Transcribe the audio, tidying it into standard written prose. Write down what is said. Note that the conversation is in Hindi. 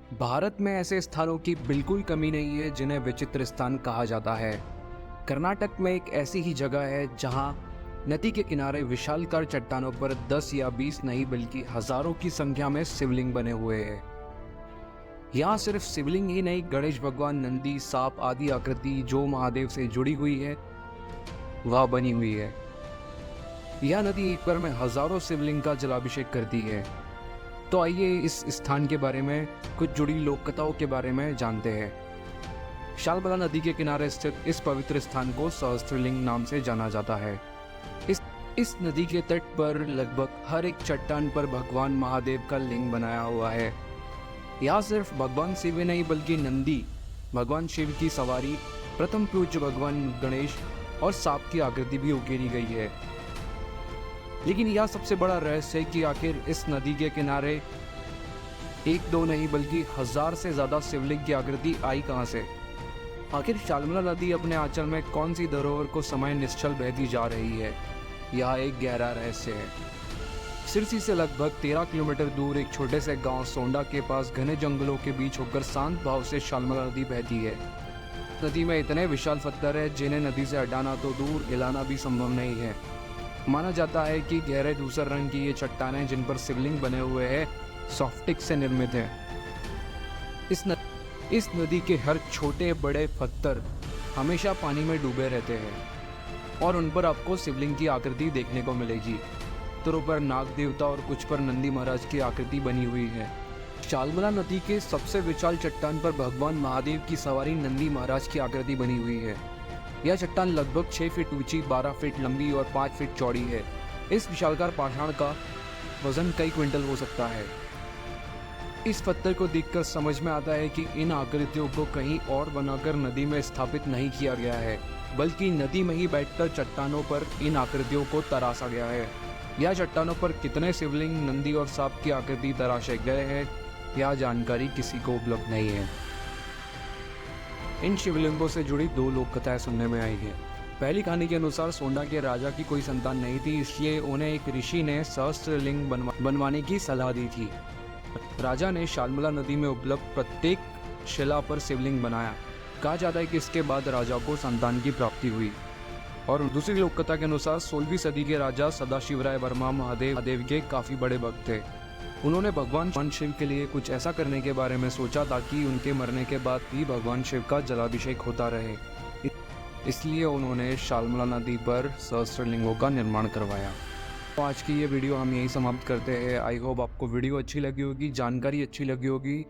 भारत में ऐसे स्थानों की बिल्कुल कमी नहीं है जिन्हें विचित्र स्थान कहा जाता है। कर्नाटक में एक ऐसी ही जगह है जहां नदी के किनारे विशालकाय चट्टानों पर 10 या 20 नहीं बल्कि हजारों की संख्या में शिवलिंग बने हुए हैं। यहाँ सिर्फ शिवलिंग ही नहीं, गणेश भगवान, नंदी, सांप आदि आकृति जो महादेव से जुड़ी हुई है वह बनी हुई है। यह नदी एक बार में हजारों शिवलिंग का जलाभिषेक करती है। तो आइए इस स्थान के बारे में कुछ जुड़ी लोक कथाओं के बारे में जानते हैं। शालमला नदी के किनारे स्थित इस पवित्र स्थान को सहस्त्रलिंग नाम से जाना जाता है। इस नदी के तट पर लगभग हर एक चट्टान पर भगवान महादेव का लिंग बनाया हुआ है। यहाँ सिर्फ भगवान शिव ही नहीं बल्कि नंदी, भगवान शिव की सवारी, प्रथम पूज्य भगवान गणेश और सांप की आकृति भी उकेरी गई है। लेकिन यह सबसे बड़ा रहस्य है कि आखिर इस नदी के किनारे एक दो नहीं बल्कि हजार से ज्यादा शिवलिंग की आकृति आई कहां से। आखिर शालमला नदी अपने आंचल में कौन सी धरोहर को समय निश्चल बहती जा रही है, यह एक गहरा रहस्य है। सिरसी से लगभग 13 किलोमीटर दूर एक छोटे से गांव सोंडा के पास घने जंगलों के बीच होकर शांत भाव से शालमला नदी बहती है। नदी में इतने विशाल पत्थर है जिन्हें नदी से हटाना तो दूर हिलाना भी संभव नहीं है। माना जाता है कि गहरे धूसर रंग की ये चट्टानें जिन पर शिवलिंग बने हुए हैं सॉफ्टिक से निर्मित है। इस नदी के हर छोटे बड़े पत्थर हमेशा पानी में डूबे रहते हैं और उन पर आपको शिवलिंग की आकृति देखने को मिलेगी। पत्थरों पर नाग देवता और कुछ पर नंदी महाराज की आकृति बनी हुई है। शालमला नदी के सबसे विशाल चट्टान पर भगवान महादेव की सवारी नंदी महाराज की आकृति बनी हुई है। यह चट्टान लगभग 6 फीट ऊंची, 12 फीट लंबी और 5 फीट चौड़ी है। इस विशालकाय पाषाण का वजन कई क्विंटल हो सकता है। इस पत्थर को देखकर समझ में आता है कि इन आकृतियों को कहीं और बनाकर नदी में स्थापित नहीं किया गया है, बल्कि नदी में ही बैठकर चट्टानों पर इन आकृतियों को तराशा गया है। यह चट्टानों पर कितने शिवलिंग, नंदी और सांप की आकृति तराशे गए हैं, यह जानकारी किसी को उपलब्ध नहीं है। इन शिवलिंगों से जुड़ी 2 लोक कथाएं सुनने में आई है। पहली कहानी के अनुसार सोंडा के राजा की कोई संतान नहीं थी, इसलिए उन्हें एक ऋषि ने सहस्त्रलिंग बनवाने की सलाह दी थी। राजा ने शालमला नदी में उपलब्ध प्रत्येक शिला पर शिवलिंग बनाया। कहा जाता है कि इसके बाद राजा को संतान की प्राप्ति हुई। और दूसरी लोक कथा के अनुसार 16वीं सदी के राजा सदाशिवराय वर्मा महादेव के काफी बड़े भक्त थे। उन्होंने भगवान शिव के लिए कुछ ऐसा करने के बारे में सोचा ताकि उनके मरने के बाद भी भगवान शिव का जलाभिषेक होता रहे। इसलिए उन्होंने शालमला नदी पर सहस्त्रलिंगों का निर्माण करवाया। तो आज की ये वीडियो हम यही समाप्त करते हैं। आई होप आपको वीडियो अच्छी लगी होगी, जानकारी अच्छी लगी होगी।